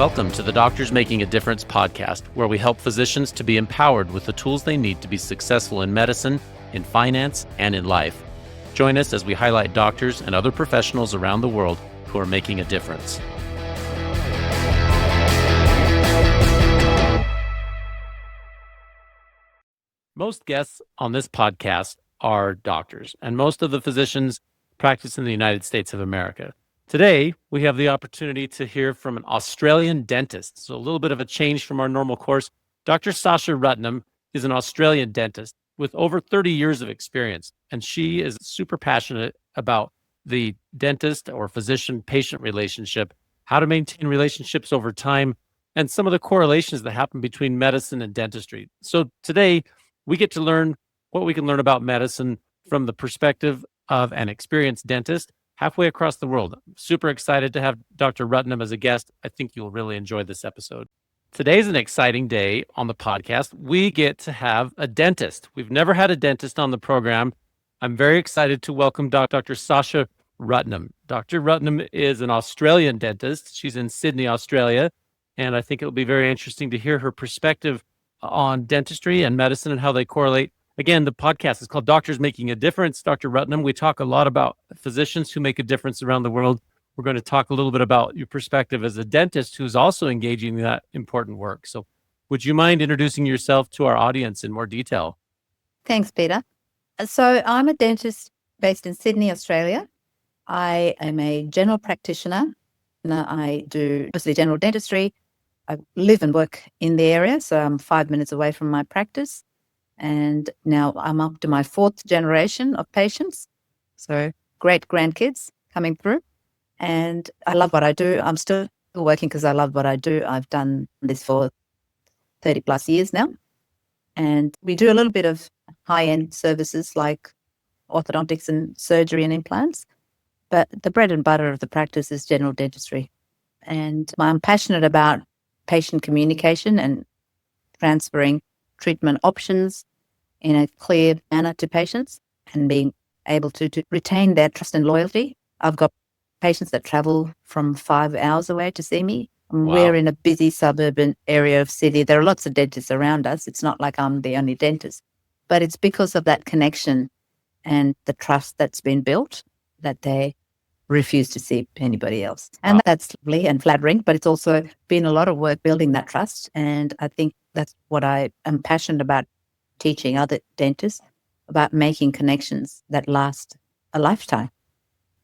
Welcome to the Doctors Making a Difference podcast, where we help physicians to be empowered with the tools they need to be successful in medicine, in finance, and in life. Join us as we highlight doctors and other professionals around the world who are making a difference. Most guests on this podcast are doctors, and most of the physicians practice in the United States of America. Today, we have the opportunity to hear from an Australian dentist. So a little bit of a change from our normal course. Dr. Sasha Rutnam is an Australian dentist with over 30 years of experience, and she is super passionate about the dentist or physician-patient relationship, how to maintain relationships over time, and some of the correlations that happen between medicine and dentistry. So today, we get to learn what we can learn about medicine from the perspective of an experienced dentist halfway across the world. I'm super excited to have Dr. Rutnam as a guest. I think you'll really enjoy this episode. Today's an exciting day on the podcast. We get to have a dentist. We've never had a dentist on the program. I'm very excited to welcome Dr. Sasha Rutnam. Dr. Rutnam is an Australian dentist. She's in Sydney, Australia, and I think it'll be very interesting to hear her perspective on dentistry and medicine and how they correlate. Again, the podcast is called Doctors Making a Difference. Dr. Rutnam, we talk a lot about physicians who make a difference around the world. We're going to talk a little bit about your perspective as a dentist who's also engaging in that important work. So would you mind introducing yourself to our audience in more detail? Thanks, Peter. So I'm a dentist based in Sydney, Australia. I am a general practitioner. I do mostly general dentistry. I live and work in the area, so I'm 5 minutes away from my practice. And now I'm up to my fourth generation of patients. So great grandkids coming through. And I love what I do. I'm still working because I love what I do. I've done this for 30 plus years now. And we do a little bit of high-end services like orthodontics and surgery and implants. But the bread and butter of the practice is general dentistry. And I'm passionate about patient communication and transferring treatment options in a clear manner to patients and being able to retain their trust and loyalty. I've got patients that travel from 5 hours away to see me. Wow. We're in a busy suburban area of Sydney. There are lots of dentists around us. It's not like I'm the only dentist, but it's because of that connection and the trust that's been built that they refuse to see anybody else. And that's lovely and flattering, but it's also been a lot of work building that trust. And I think that's what I am passionate about, teaching other dentists about making connections that last a lifetime.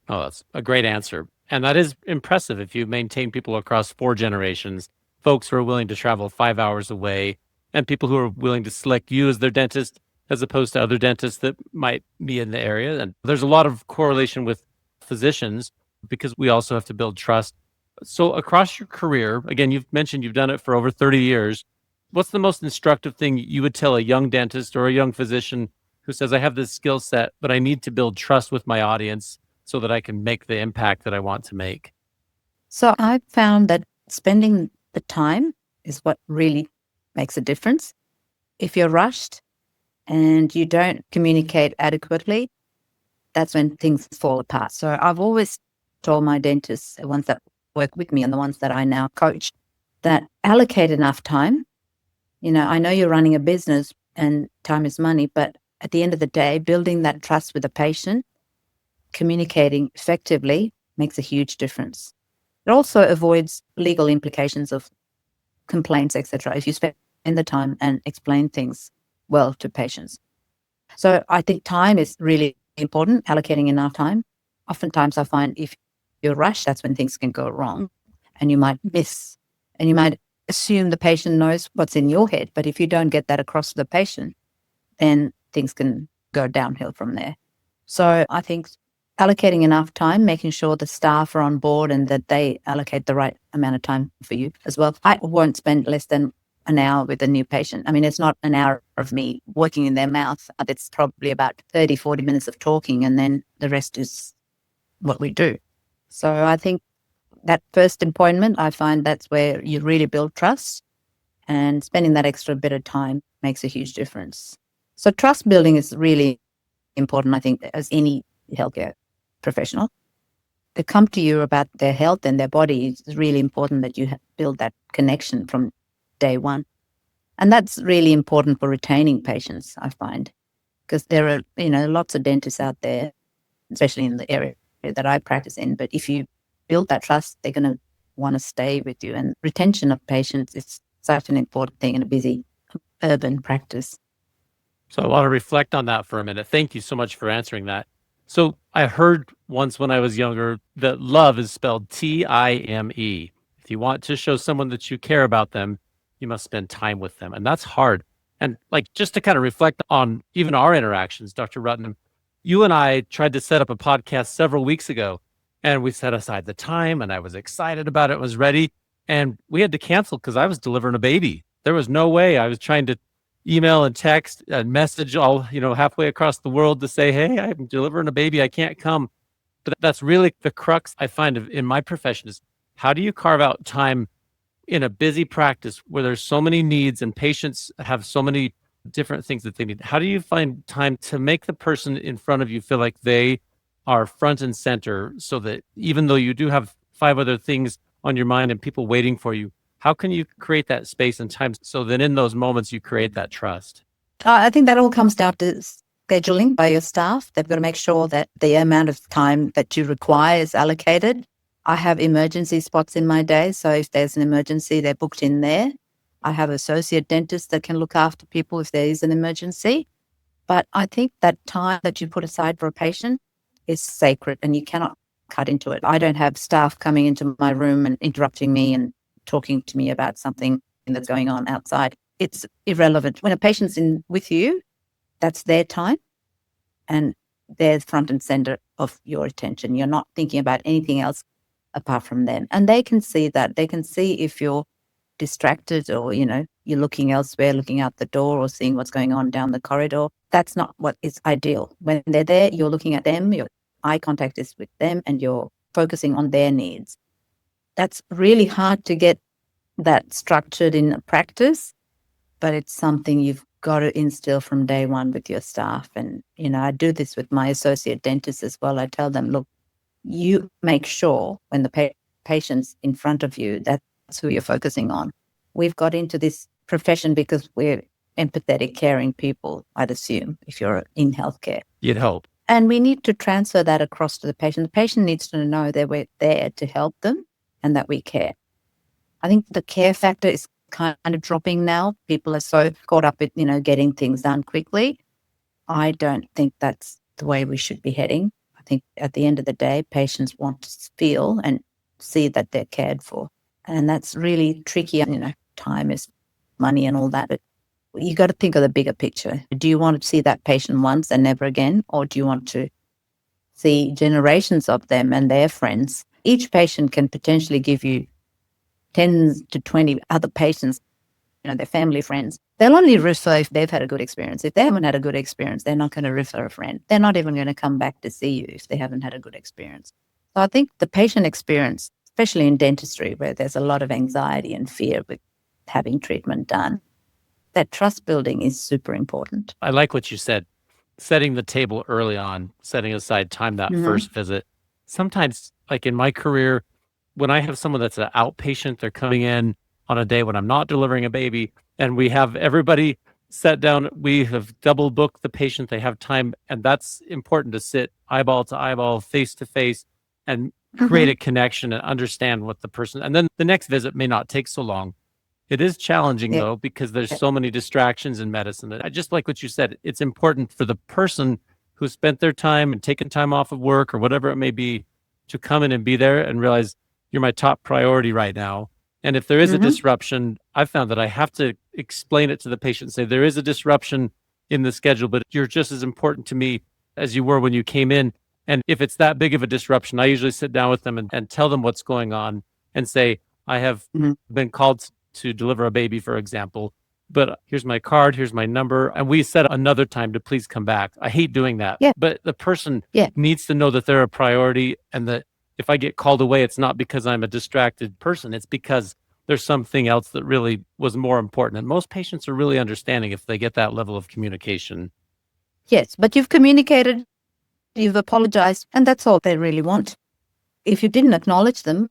Oh, that's a great answer. And that is impressive if you maintain people across 4 generations, folks who are willing to travel 5 hours away, and people who are willing to select you as their dentist as opposed to other dentists that might be in the area. And there's a lot of correlation with physicians because we also have to build trust. So across your career, again, you've mentioned you've done it for over 30 years. What's the most instructive thing you would tell a young dentist or a young physician who says, I have this skill set, but I need to build trust with my audience so that I can make the impact that I want to make? So I've found that spending the time is what really makes a difference. If you're rushed and you don't communicate adequately, that's when things fall apart. So I've always told my dentists, the ones that work with me and the ones that I now coach, that allocate enough time. You know, I know you're running a business and time is money, but at the end of the day, building that trust with the patient, communicating effectively makes a huge difference. It also avoids legal implications of complaints, etc., if you spend the time and explain things well to patients. So I think time is really important, allocating enough time. Oftentimes I find if you're rushed, that's when things can go wrong and you might miss and you might assume the patient knows what's in your head. But if you don't get that across to the patient, then things can go downhill from there. So I think allocating enough time, making sure the staff are on board and that they allocate the right amount of time for you as well. I won't spend less than an hour with a new patient. I mean, it's not an hour of me working in their mouth. It's probably about 30, 40 minutes of talking, and then the rest is what we do. So I think that first appointment, I find that's where you really build trust, and spending that extra bit of time makes a huge difference. So trust building is really important, I think, as any healthcare professional. they come to you about their health and their body, it's really important that you build that connection from day one. And that's really important for retaining patients, I find, because there are, lots of dentists out there, especially in the area that I practice in. But if you build that trust, they're going to want to stay with you. And retention of patients is such an important thing in a busy urban practice. So I want to reflect on that for a minute. Thank you so much for answering that. So I heard once when I was younger that love is spelled Time. If you want to show someone that you care about them, you must spend time with them. And that's hard. And like just to kind of reflect on even our interactions, Dr. Rutnam, you and I tried to set up a podcast several weeks ago, and we set aside the time, and I was excited about it, was ready. And we had to cancel because I was delivering a baby. There was no way. I was trying to email and text and message all, halfway across the world to say, hey, I'm delivering a baby. I can't come. But that's really the crux I find in my profession is how do you carve out time in a busy practice where there's so many needs and patients have so many different things that they need? How do you find time to make the person in front of you feel like they are front and center so that even though you do have 5 other things on your mind and people waiting for you, how can you create that space and time so that in those moments you create that trust? I think that all comes down to scheduling by your staff. They've got to make sure that the amount of time that you require is allocated. I have emergency spots in my day. So if there's an emergency, they're booked in there. I have associate dentists that can look after people if there is an emergency. But I think that time that you put aside for a patient is sacred and you cannot cut into it. I don't have staff coming into my room and interrupting me and talking to me about something that's going on outside. It's irrelevant. When a patient's in with you, that's their time and they're front and center of your attention. You're not thinking about anything else apart from them. And they can see that. They can see if you're distracted or, you're looking elsewhere, looking out the door or seeing what's going on down the corridor. That's not what is ideal. When they're there, you're looking at them, your eye contact is with them and you're focusing on their needs. That's really hard to get that structured in practice, but it's something you've got to instill from day one with your staff. And, I do this with my associate dentists as well. I tell them, look, you make sure when the patient's in front of you, that's who you're focusing on. We've got into this profession because we're empathetic, caring people, I'd assume, if you're in healthcare. You'd hope. And we need to transfer that across to the patient. The patient needs to know that we're there to help them and that we care. I think the care factor is kind of dropping now. People are so caught up with, getting things done quickly. I don't think that's the way we should be heading. I think at the end of the day, patients want to feel and see that they're cared for. And that's really tricky. Time is money and all that. But you got to think of the bigger picture. Do you want to see that patient once and never again? Or do you want to see generations of them and their friends? Each patient can potentially give you 10 to 20 other patients, their family, friends. They'll only refer if they've had a good experience. If they haven't had a good experience, they're not going to refer a friend. They're not even going to come back to see you if they haven't had a good experience. So I think the patient experience, especially in dentistry, where there's a lot of anxiety and fear with having treatment done, that trust building is super important. I like what you said, setting the table early on, setting aside time that first visit. Sometimes, like in my career, when I have someone that's an outpatient, they're coming in on a day when I'm not delivering a baby, and we have everybody set down, we have double booked the patient, they have time, and that's important to sit eyeball to eyeball, face to face, and create a connection and understand what the person, and then the next visit may not take so long. It is challenging though, because there's so many distractions in medicine. I just like what you said. It's important for the person who spent their time and taken time off of work or whatever it may be to come in and be there and realize you're my top priority right now. And if there is a disruption, I've found that I have to explain it to the patient and say, there is a disruption in the schedule, but you're just as important to me as you were when you came in. And if it's that big of a disruption, I usually sit down with them and tell them what's going on and say, I have been called to deliver a baby, for example, but here's my card, here's my number, and we set another time to please come back. I hate doing that, but the person needs to know that they're a priority and that if I get called away, it's not because I'm a distracted person. It's because there's something else that really was more important. And most patients are really understanding if they get that level of communication. Yes, but you've communicated, you've apologized, and that's all they really want. if you didn't acknowledge them,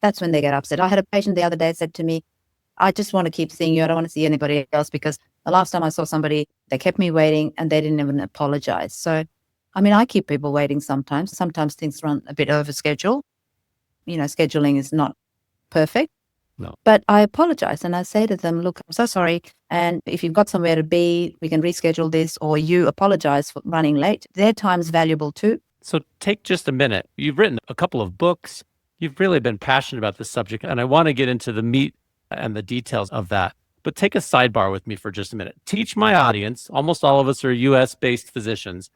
that's when they get upset. I had a patient the other day said to me, I just want to keep seeing you. I don't want to see anybody else because the last time I saw somebody, they kept me waiting and they didn't even apologize. So, I mean, I keep people waiting sometimes. Sometimes things run a bit over schedule. Scheduling is not perfect. No. But I apologize and I say to them, look, I'm so sorry. And if you've got somewhere to be, we can reschedule this, or you apologize for running late. Their time's valuable too. So take just a minute. You've written a couple of books. You've really been passionate about this subject, and I want to get into the meat and the details of that. But take a sidebar with me for just a minute. Teach my audience, almost all of us are US-based physicians.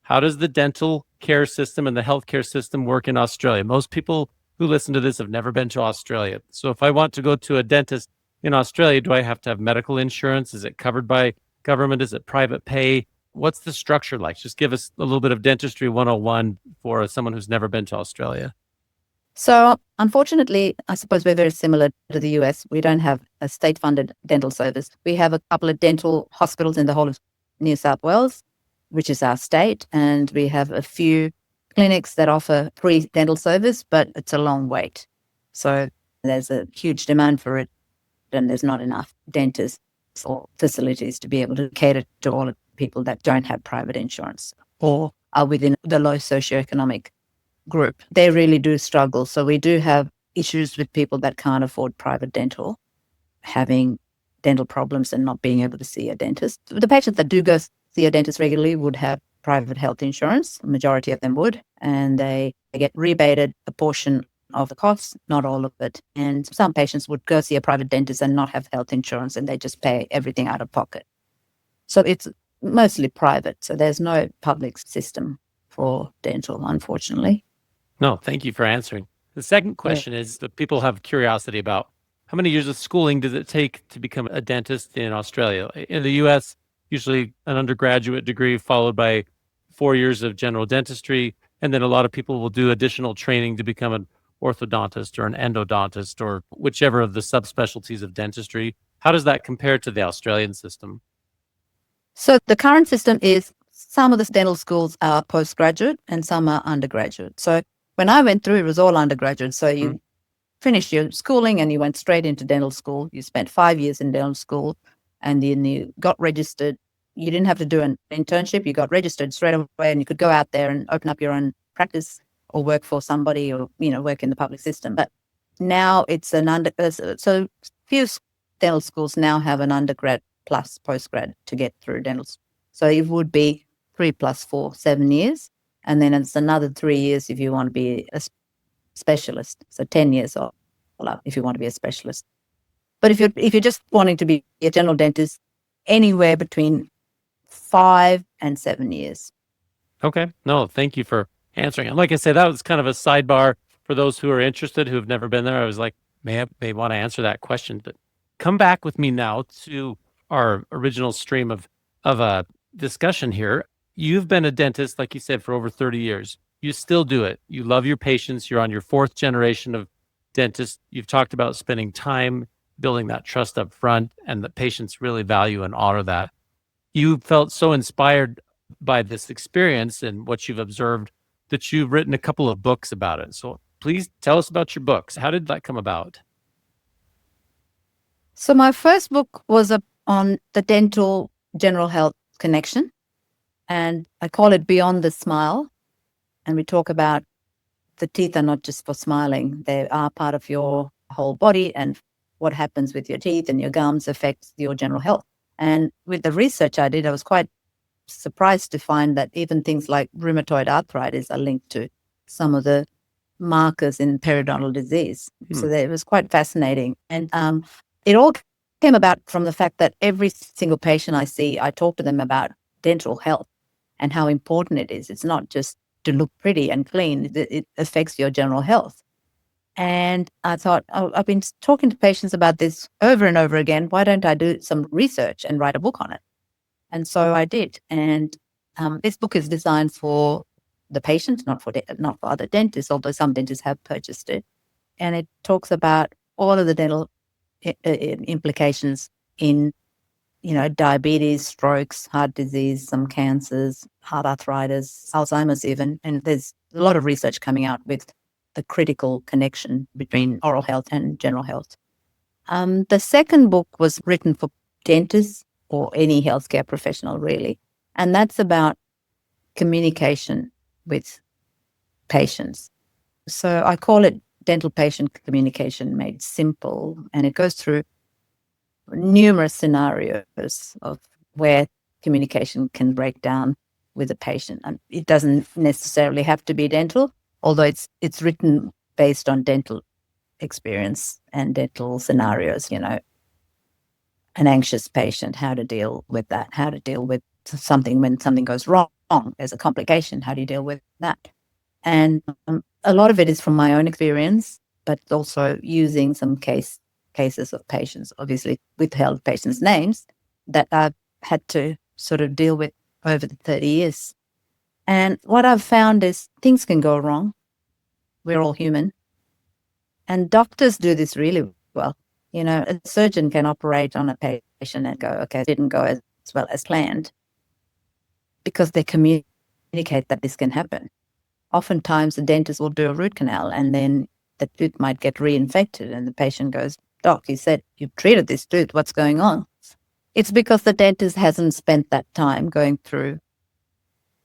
How does the dental care system and the healthcare system work in Australia? Most people who listen to this have never been to Australia. So if I want to go to a dentist in Australia, do I have to have medical insurance? Is it covered by government? Is it private pay? What's the structure like? Just give us a little bit of dentistry 101 for someone who's never been to Australia. So unfortunately, I suppose we're very similar to the US. We don't have a state-funded dental service. We have a couple of dental hospitals in the whole of New South Wales, which is our state, and we have a few clinics that offer free dental service, but it's a long wait. So there's a huge demand for it, and there's not enough dentists or facilities to be able to cater to all of the people that don't have private insurance or are within the low socioeconomic group. They really do struggle. So we do have issues with people that can't afford private dental, having dental problems and not being able to see a dentist. The patients that do go see a dentist regularly would have private health insurance. The majority of them would, and they get rebated a portion of the costs, not all of it. And some patients would go see a private dentist and not have health insurance, and they just pay everything out of pocket. So it's mostly private. So there's no public system for dental, unfortunately. No, thank you for answering. The second question is that people have curiosity about how many years of schooling does it take to become a dentist in Australia? In the US, usually an undergraduate degree followed by 4 years of general dentistry. And then a lot of people will do additional training to become an orthodontist or an endodontist or whichever of the subspecialties of dentistry. How does that compare to the Australian system? So the current system is some of the dental schools are postgraduate and some are undergraduate. So when I went through, it was all undergraduate. So you finished your schooling and you went straight into dental school. You spent 5 years in dental school and then you got registered. You didn't have to do an internship. You got registered straight away and you could go out there and open up your own practice or work for somebody or, work in the public system. But now it's so few dental schools now have an undergrad plus postgrad to get through dental. So it would be 3 + 4, 7 years. And then it's another 3 years if you want to be a specialist. So 10 years or if you want to be a specialist. But if you're just wanting to be a general dentist, anywhere between 5 and 7 years. Okay. No, thank you for answering. And like I said, that was kind of a sidebar for those who are interested, who have never been there. I was like, may want to answer that question. But come back with me now to our original stream of a discussion here. You've been a dentist, like you said, for over 30 years. You still do it. You love your patients. You're on your 4th generation of dentists. You've talked about spending time building that trust up front, and the patients really value and honor that. You felt so inspired by this experience and what you've observed that you've written a couple of books about it. So please tell us about your books. How did that come about? So my first book was on the dental general health connection. And I call it Beyond the Smile. And we talk about the teeth are not just for smiling. They are part of your whole body, and what happens with your teeth and your gums affects your general health. And with the research I did, I was quite surprised to find that even things like rheumatoid arthritis are linked to some of the markers in periodontal disease. So it was quite fascinating. And it all came about from the fact that every single patient I see, I talk to them about dental health and how important it is. It's not just to look pretty and clean. It affects your general health. And I thought, I've been talking to patients about this over and over again. Why don't I do some research and write a book on it? And so I did. And this book is designed for the patient, not for other dentists, although some dentists have purchased it. And it talks about all of the dental implications in diabetes, strokes, heart disease, some cancers, heart arthritis, Alzheimer's even. And there's a lot of research coming out with the critical connection between oral health and general health. The second book was written for dentists or any healthcare professional, really. And that's about communication with patients. So I call it dental patient communication made simple. And it goes through numerous scenarios of where communication can break down with a patient. And it doesn't necessarily have to be dental, although it's written based on dental experience and dental scenarios, an anxious patient, how to deal with that, how to deal with something when something goes wrong, there's a complication, how do you deal with that? And a lot of it is from my own experience, but also using some cases of patients, obviously withheld patients' names that I've had to sort of deal with over the 30 years. And what I've found is things can go wrong. We're all human. And doctors do this really well. A surgeon can operate on a patient and go, okay, it didn't go as well as planned, because they communicate that this can happen. Oftentimes, the dentist will do a root canal and then the tooth might get reinfected and the patient goes, Doc, you said you've treated this tooth. What's going on? It's because the dentist hasn't spent that time going through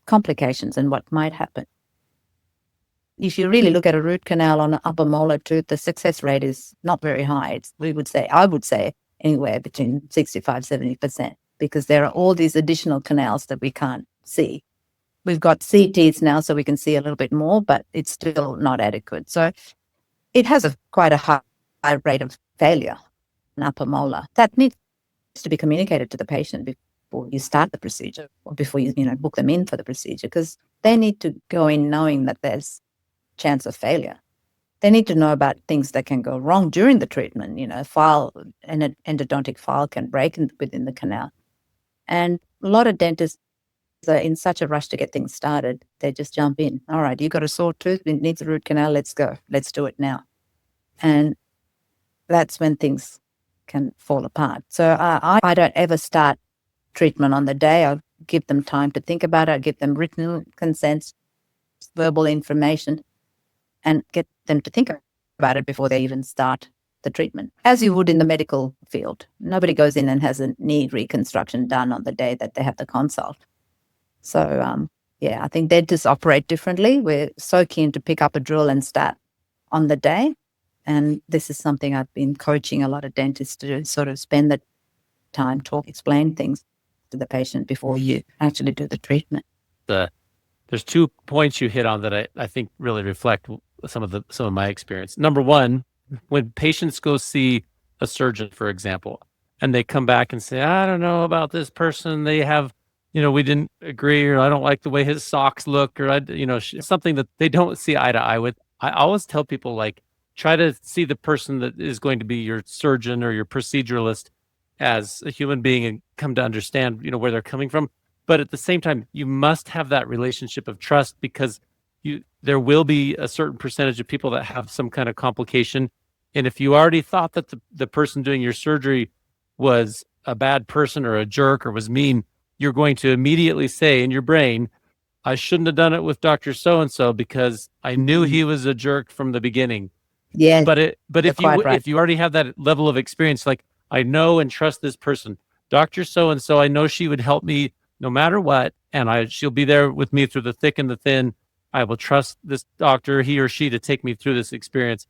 complications and what might happen. If you really look at a root canal on an upper molar tooth, the success rate is not very high. I would say anywhere between 65, 70%, because there are all these additional canals that we can't see. We've got CTs now, so we can see a little bit more, but it's still not adequate. So it has quite a high rate of failure, an upper molar. That needs to be communicated to the patient before you start the procedure or before you book them in for the procedure, because they need to go in knowing that there's chance of failure. They need to know about things that can go wrong during the treatment. An endodontic file can break within the canal. And a lot of dentists are in such a rush to get things started, they just jump in. All right, you got a sore tooth, it needs a root canal, let's go. Let's do it now. And that's when things can fall apart. So I don't ever start treatment on the day. I'll give them time to think about it. I'll give them written consents, verbal information, and get them to think about it before they even start the treatment, as you would in the medical field. Nobody goes in and has a knee reconstruction done on the day that they have the consult. So, I think dentists operate differently. We're so keen to pick up a drill and start on the day. And this is something I've been coaching a lot of dentists to do, sort of spend the time, explain things to the patient before you actually do the treatment. There's 2 points you hit on that I think really reflect some of my experience. Number one, when patients go see a surgeon, for example, and they come back and say, I don't know about this person. They have, we didn't agree, or I don't like the way his socks look, or something that they don't see eye to eye with. I always tell people, try to see the person that is going to be your surgeon or your proceduralist as a human being and come to understand, where they're coming from. But at the same time, you must have that relationship of trust, because there will be a certain percentage of people that have some kind of complication. And if you already thought that the person doing your surgery was a bad person or a jerk or was mean, you're going to immediately say in your brain, I shouldn't have done it with Dr. So-and-so because I knew he was a jerk from the beginning. Yeah. But if you already have that level of experience, I know and trust this person, Dr. So-and-so, I know she would help me no matter what, and she'll be there with me through the thick and the thin. I will trust this doctor, he or she, to take me through this experience.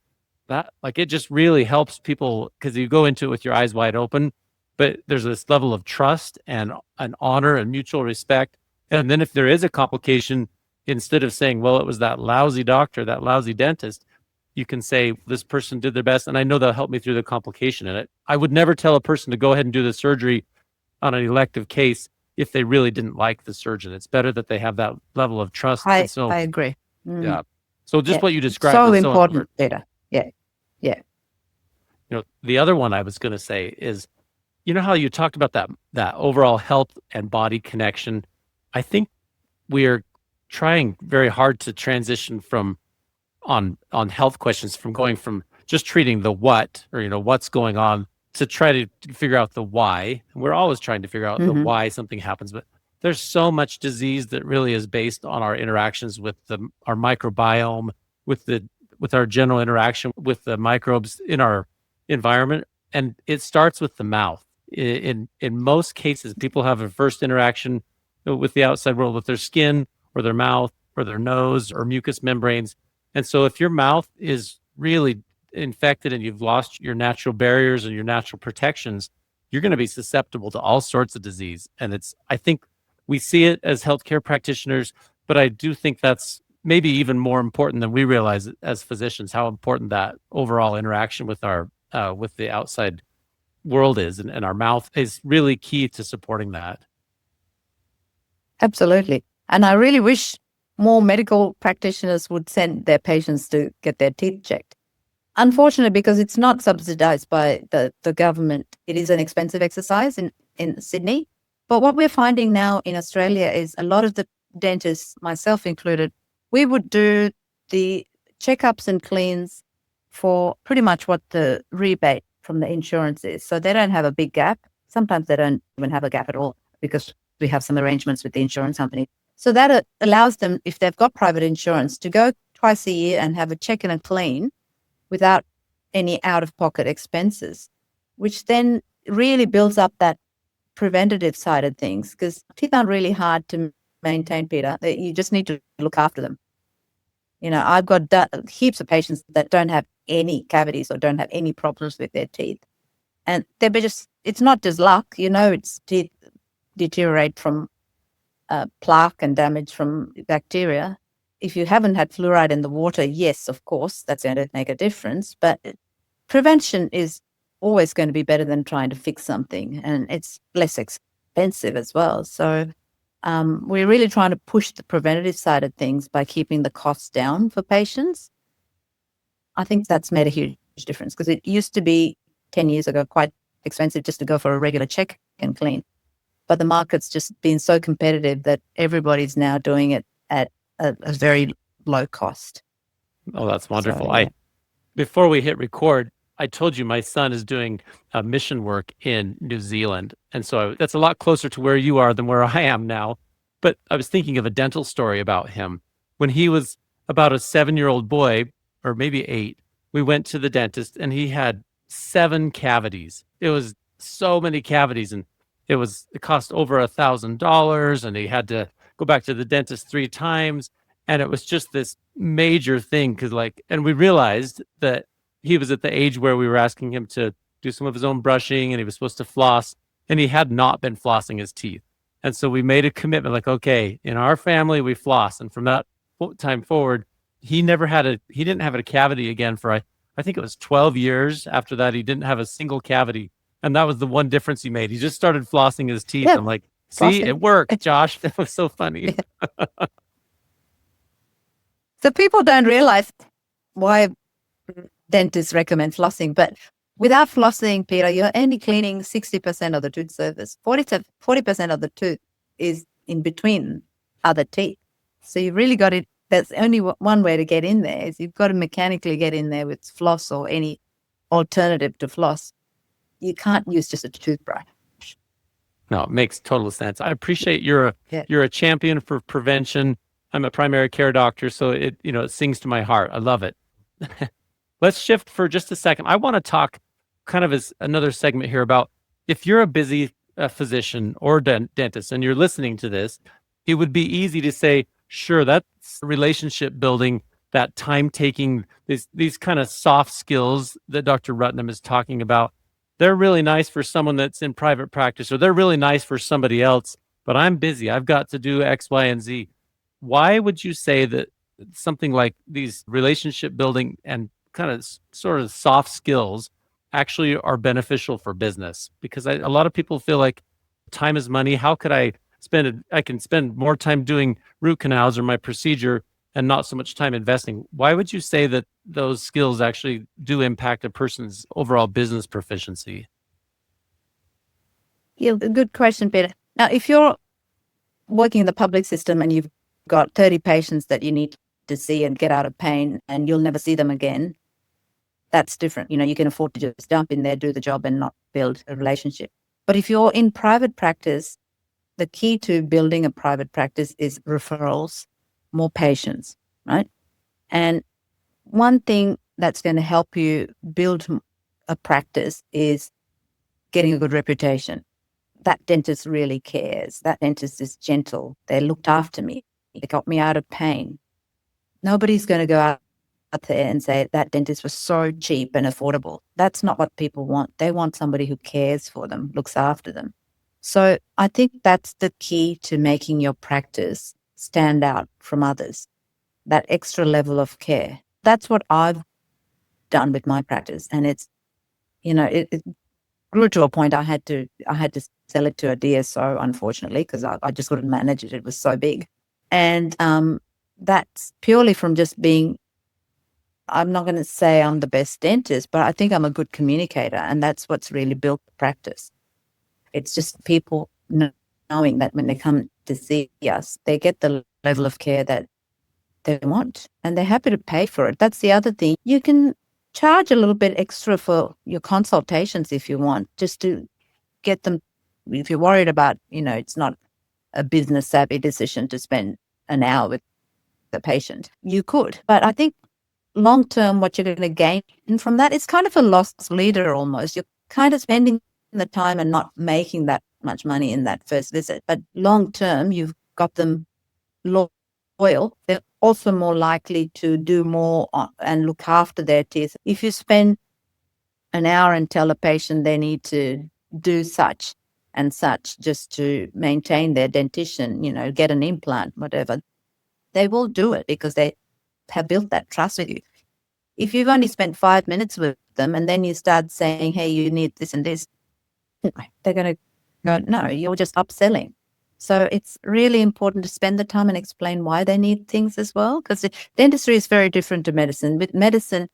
That it just really helps people, because you go into it with your eyes wide open, but there's this level of trust and an honor and mutual respect. And then if there is a complication, instead of saying, well, it was that lousy doctor, that lousy dentist, you can say, this person did their best, and I know they'll help me through the complication in it. I would never tell a person to go ahead and do the surgery on an elective case if they really didn't like the surgeon. It's better that they have that level of trust. I agree. Yeah. So just what you described so is important, Peter. Yeah. The other one I was going to say is, how you talked about that overall health and body connection. I think we are trying very hard to transition from on health questions, from going from just treating the what, or what's going on, to try to figure out the why. We're always trying to figure out the why something happens, but there's so much disease that really is based on our interactions with our microbiome, with with our general interaction with the microbes in our environment. And it starts with the mouth. In most cases, people have a first interaction with the outside world with their skin or their mouth or their nose or mucous membranes. And so if your mouth is really infected and you've lost your natural barriers and your natural protections, you're going to be susceptible to all sorts of disease. And I think we see it as healthcare practitioners, but I do think that's maybe even more important than we realize as physicians, how important that overall interaction with with the outside world is. And our mouth is really key to supporting that. Absolutely. And I really wish more medical practitioners would send their patients to get their teeth checked. Unfortunately, because it's not subsidized by the government, it is an expensive exercise in Sydney. But what we're finding now in Australia is a lot of the dentists, myself included, we would do the checkups and cleans for pretty much what the rebate from the insurance is. So they don't have a big gap. Sometimes they don't even have a gap at all because we have some arrangements with the insurance company. So that allows them, if they've got private insurance, to go twice a year and have a check and a clean without any out-of-pocket expenses, which then really builds up that preventative side of things, because teeth aren't really hard to maintain, Peter. You just need to look after them. I've got heaps of patients that don't have any cavities or don't have any problems with their teeth. And it's not just luck, it's teeth deteriorate from plaque and damage from bacteria. If you haven't had fluoride in the water, yes, of course, that's going to make a difference. But prevention is always going to be better than trying to fix something, and it's less expensive as well. So we're really trying to push the preventative side of things by keeping the costs down for patients. I think that's made a huge difference, because it used to be 10 years ago quite expensive just to go for a regular check and clean. But the market's just been so competitive that everybody's now doing it at a very low cost. Oh, that's wonderful. So, yeah. Before we hit record, I told you my son is doing mission work in New Zealand. And so that's a lot closer to where you are than where I am now. But I was thinking of a dental story about him. When he was about a 7-year-old boy, or maybe 8, we went to the dentist and he had 7 cavities. It was so many cavities, and it cost over $1,000, and he had to go back to the dentist 3 times. And it was just this major thing, and we realized that he was at the age where we were asking him to do some of his own brushing, and he was supposed to floss, and he had not been flossing his teeth. And so we made a commitment, okay, in our family, we floss. And from that time forward, he didn't have a cavity again for, I think it was 12 years after that. He didn't have a single cavity. And that was the one difference he made. He just started flossing his teeth. Yeah, I'm like, see, flossing. it worked, Josh. That was so funny. Yeah. So people don't realize why dentists recommend flossing, but without flossing, Peter, you're only cleaning 60% of the tooth surface. 40% of the tooth is in between other teeth. So you've really got it. That's only one way to get in there, is you've got to mechanically get in there with floss or any alternative to floss. You can't use just a toothbrush. No, it makes total sense. I appreciate you're a champion for prevention. I'm a primary care doctor, so it sings to my heart. I love it. Let's shift for just a second. I want to talk kind of as another segment here about, if you're a busy physician or dentist and you're listening to this, it would be easy to say, sure, that's relationship building, that time taking, these kind of soft skills that Dr. Rutnam is talking about. They're really nice for someone that's in private practice, or they're really nice for somebody else, but I'm busy. I've got to do X, Y, and Z. Why would you say that something like these relationship building and kind of sort of soft skills actually are beneficial for business? Because a lot of people feel like time is money. How could I can spend more time doing root canals or my procedure and not so much time investing? Why would you say that those skills actually do impact a person's overall business proficiency? Yeah, good question, Peter. Now, if you're working in the public system and you've got 30 patients that you need to see and get out of pain, and you'll never see them again, that's different. You can afford to just jump in there, do the job, and not build a relationship. But if you're in private practice, the key to building a private practice is referrals, more patients, right? And one thing that's going to help you build a practice is getting a good reputation. That dentist really cares. That dentist is gentle. They looked after me. They got me out of pain. Nobody's going to go out there and say that dentist was so cheap and affordable. That's not what people want. They want somebody who cares for them, looks after them. So I think that's the key to making your practice stand out from others, that extra level of care. That's what I've done with my practice. And it's, it grew to a point I had to sell it to a DSO, unfortunately, because I just couldn't manage it. It was so big. And that's purely from just being, I'm not going to say I'm the best dentist, but I think I'm a good communicator. And that's what's really built the practice. It's just people knowing that when they come to see us, they get the level of care that they want and they're happy to pay for it. That's the other thing. You can charge a little bit extra for your consultations if you want, just to get them. If you're worried about, it's not a business savvy decision to spend an hour with the patient, you could. But I think long term, what you're going to gain from that is kind of a lost leader almost. You're kind of spending the time and not making that much money in that first visit. But long term, you've got them loyal. They're also more likely to do more and look after their teeth. If you spend an hour and tell a patient they need to do such and such just to maintain their dentition, get an implant, whatever, they will do it because they have built that trust with you. If you've only spent 5 minutes with them and then you start saying, hey, you need this and this, they're going to go, no, you're just upselling. So it's really important to spend the time and explain why they need things as well, because dentistry is very different to medicine. With medicine,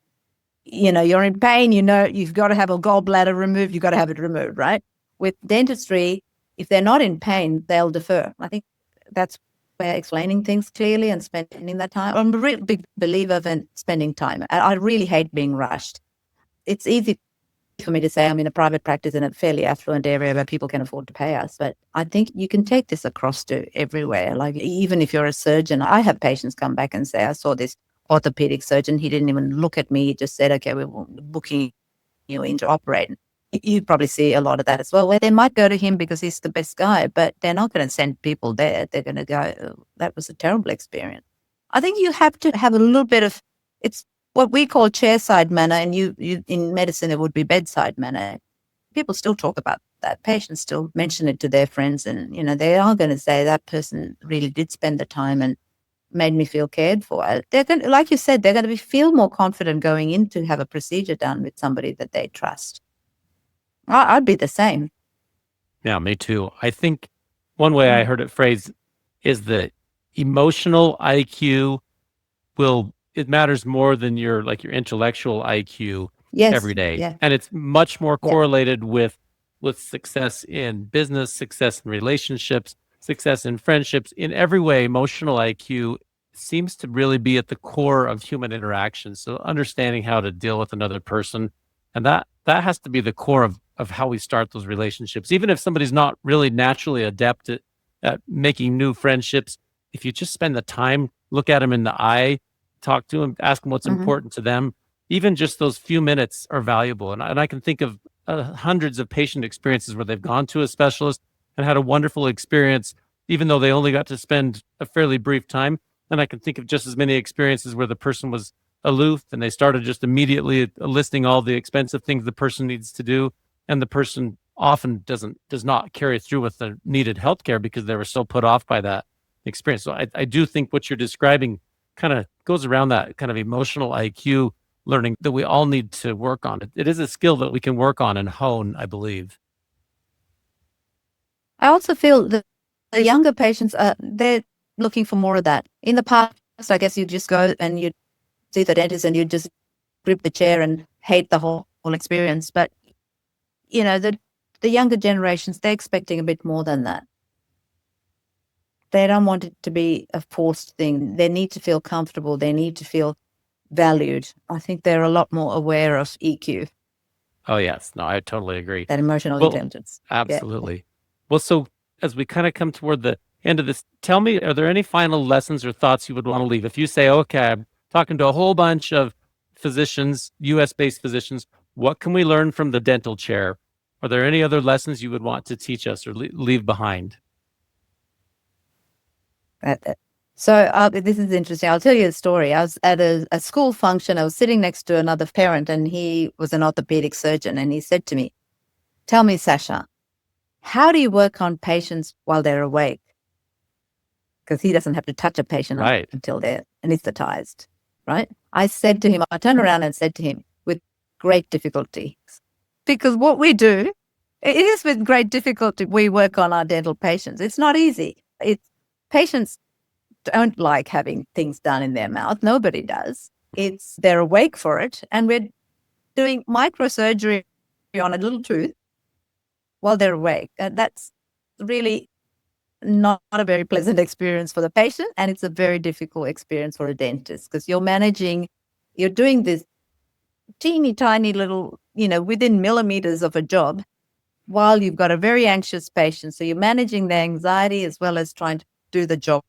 you're in pain, you've got to have a gallbladder removed, you've got to have it removed, right? With dentistry, if they're not in pain, they'll defer. I think that's where explaining things clearly and spending that time. I'm a real big believer in spending time. I really hate being rushed. It's easy for me to say I'm in a private practice in a fairly affluent area where people can afford to pay us. But I think you can take this across to everywhere. Like even if you're a surgeon, I have patients come back and say, I saw this orthopedic surgeon. He didn't even look at me. He just said, okay, we're booking you in to operate. You probably see a lot of that as well, where they might go to him because he's the best guy, but they're not going to send people there. They're going to go, oh, that was a terrible experience. I think you have to have a little bit of, it's what we call chairside manner, and you in medicine, it would be bedside manner. People still talk about that. Patients still mention it to their friends, and, they are going to say that person really did spend the time and made me feel cared for. They're going to, like you said, they're going to feel more confident going in to have a procedure done with somebody that they trust. I'd be the same. Yeah, me too. I think one way I heard it phrased is that emotional IQ it matters more than your intellectual IQ every day. Yeah. And it's much more correlated with success in business, success in relationships, success in friendships. In every way, emotional IQ seems to really be at the core of human interaction. So understanding how to deal with another person, and that has to be the core of how we start those relationships. Even if somebody's not really naturally adept at making new friendships, if you just spend the time, look at them in the eye, talk to them, ask them what's important to them, even just those few minutes are valuable. And I can think of hundreds of patient experiences where they've gone to a specialist and had a wonderful experience, even though they only got to spend a fairly brief time. And I can think of just as many experiences where the person was aloof and they started just immediately listing all the expensive things the person needs to do. And the person often does not carry through with the needed healthcare because they were so put off by that experience. So I do think what you're describing kind of goes around that kind of emotional IQ learning that we all need to work on. It is a skill that we can work on and hone, I believe. I also feel that the younger patients, they're looking for more of that. In the past, I guess you just go and you see the dentist and you just grip the chair and hate the whole experience. But, the younger generations, they're expecting a bit more than that. They don't want it to be a forced thing. They need to feel comfortable. They need to feel valued. I think they're a lot more aware of EQ. Oh, yes. No, I totally agree. That emotional intelligence. Absolutely. Yeah. Well, so as we kind of come toward the end of this, tell me, are there any final lessons or thoughts you would want to leave? If you say, okay, I'm talking to a whole bunch of physicians, US based physicians, what can we learn from the dental chair? Are there any other lessons you would want to teach us or leave behind? So this is interesting. I'll tell you a story. I was at a school function. I was sitting next to another parent, and he was an orthopedic surgeon. And he said to me, "Tell me, Sasha, how do you work on patients while they're awake?" Because he doesn't have to touch a patient Right. until they're anesthetized, right? I said to him, I turned around and said to him, with great difficulty, because what we do, it is with great difficulty we work on our dental patients. It's not easy. Patients don't like having things done in their mouth. Nobody does. They're awake for it, and we're doing microsurgery on a little tooth while they're awake. That's really not a very pleasant experience for the patient, and it's a very difficult experience for a dentist because you're doing this teeny tiny little, within millimeters of a job while you've got a very anxious patient. So you're managing their anxiety as well as trying to do the job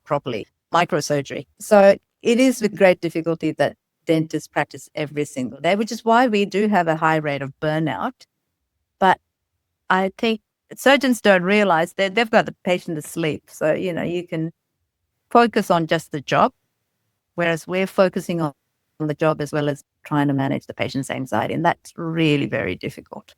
properly, microsurgery. So it is with great difficulty that dentists practice every single day, which is why we do have a high rate of burnout. But I think surgeons don't realize that they've got the patient asleep. So, you can focus on just the job, whereas we're focusing on the job as well as trying to manage the patient's anxiety. And that's really very difficult.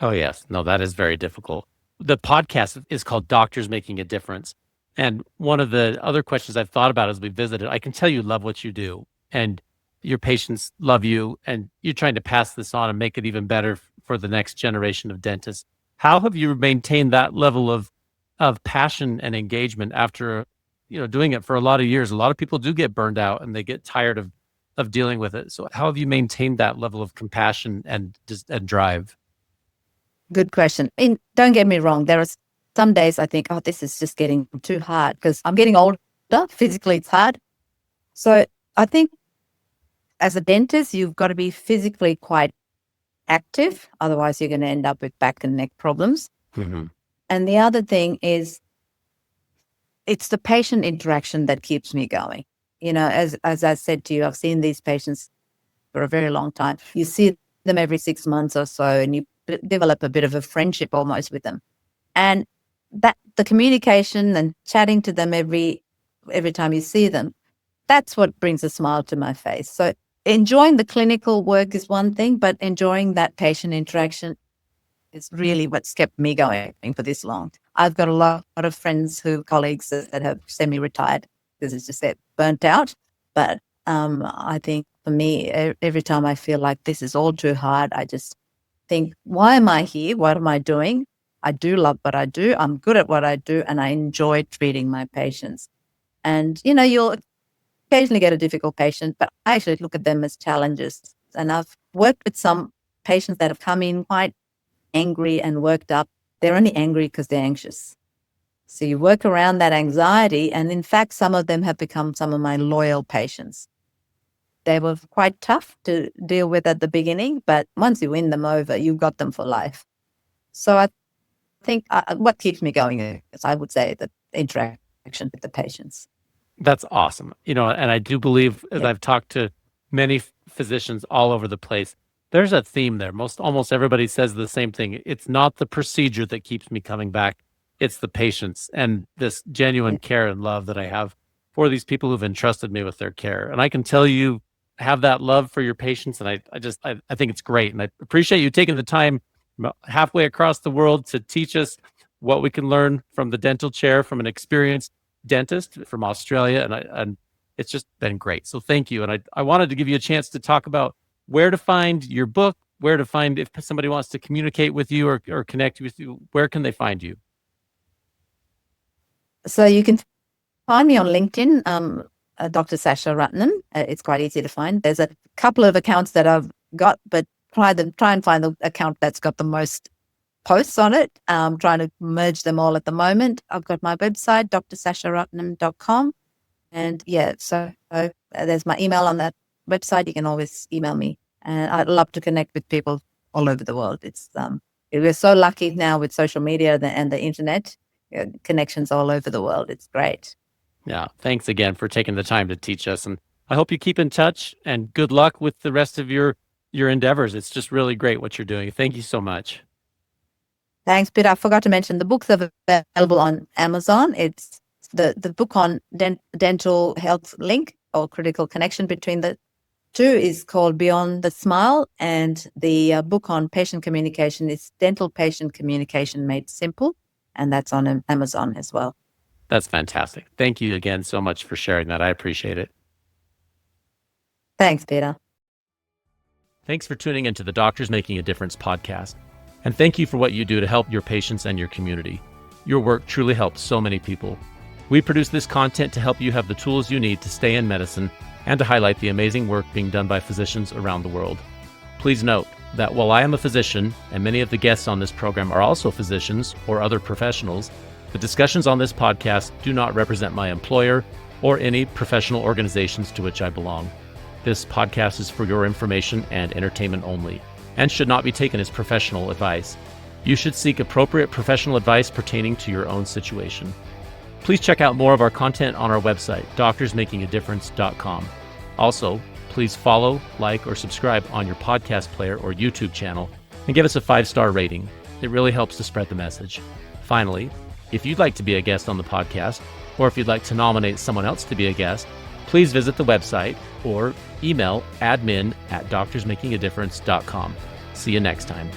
Oh, yes. No, that is very difficult. The podcast is called Doctors Making a Difference. And one of the other questions I've thought about as we visited, I can tell you love what you do and your patients love you, and you're trying to pass this on and make it even better for the next generation of dentists. How have you maintained that level of passion and engagement after, doing it for a lot of years? A lot of people do get burned out and they get tired of dealing with it. So how have you maintained that level of compassion and drive? Good question. Don't get me wrong. There are some days I think, oh, this is just getting too hard because I'm getting older. Physically, it's hard. So I think as a dentist, you've got to be physically quite active. Otherwise, you're going to end up with back and neck problems. Mm-hmm. And the other thing is it's the patient interaction that keeps me going. As I said to you, I've seen these patients for a very long time. You see them every 6 months or so, and you develop a bit of a friendship almost with them. And that the communication and chatting to them every time you see them, that's what brings a smile to my face. So enjoying the clinical work is one thing, but enjoying that patient interaction is really what's kept me going for this long. I've got a lot of friends colleagues that have semi-retired because it's just they're burnt out. But I think for me, every time I feel like this is all too hard, I just think, why am I here? What am I doing? I do love what I do. I'm good at what I do, and I enjoy treating my patients. And, you'll occasionally get a difficult patient, but I actually look at them as challenges. And I've worked with some patients that have come in quite angry and worked up. They're only angry because they're anxious. So you work around that anxiety, and in fact, some of them have become some of my loyal patients. They were quite tough to deal with at the beginning, but once you win them over, you've got them for life. So I think what keeps me going is, I would say, the interaction with the patients. That's awesome. And I do believe, as Yeah. I've talked to many physicians all over the place, there's a theme there. Almost everybody says the same thing. It's not the procedure that keeps me coming back. It's the patients and this genuine care and love that I have for these people who've entrusted me with their care. And I can tell you have that love for your patients. And I think it's great. And I appreciate you taking the time halfway across the world to teach us what we can learn from the dental chair, from an experienced dentist from Australia. And it's just been great. So thank you. And I wanted to give you a chance to talk about where to find your book, where to find if somebody wants to communicate with you or connect with you, where can they find you? So you can find me on LinkedIn, Dr. Sasha Rutnam. It's quite easy to find. There's a couple of accounts that I've got, but try and find the account that's got the most posts on it. I'm trying to merge them all at the moment. I've got my website, drsasharutnam.com. And so there's my email on that website. You can always email me. And I'd love to connect with people all over the world. We're so lucky now with social media and the internet, connections all over the world. It's great. Yeah. Thanks again for taking the time to teach us. And I hope you keep in touch, and good luck with the rest of your endeavors. It's just really great what you're doing. Thank you so much. Thanks, Peter. I forgot to mention the books are available on Amazon. It's the book on dental health link or critical connection between the two is called Beyond the Smile, and the book on patient communication is Dental Patient Communication Made Simple, and that's on Amazon as well. That's fantastic. Thank you again so much for sharing that. I appreciate it. Thanks, Peter. Thanks for tuning into the Doctors Making a Difference podcast. And thank you for what you do to help your patients and your community. Your work truly helps so many people. We produce this content to help you have the tools you need to stay in medicine and to highlight the amazing work being done by physicians around the world. Please note that while I am a physician, and many of the guests on this program are also physicians or other professionals, the discussions on this podcast do not represent my employer or any professional organizations to which I belong. This podcast is for your information and entertainment only, and should not be taken as professional advice. You should seek appropriate professional advice pertaining to your own situation. Please check out more of our content on our website, doctorsmakingadifference.com. Also, please follow, like, or subscribe on your podcast player or YouTube channel, and give us a 5-star rating. It really helps to spread the message. Finally, if you'd like to be a guest on the podcast, or if you'd like to nominate someone else to be a guest, please visit the website or email admin@doctorsmakingadifference.com. See you next time.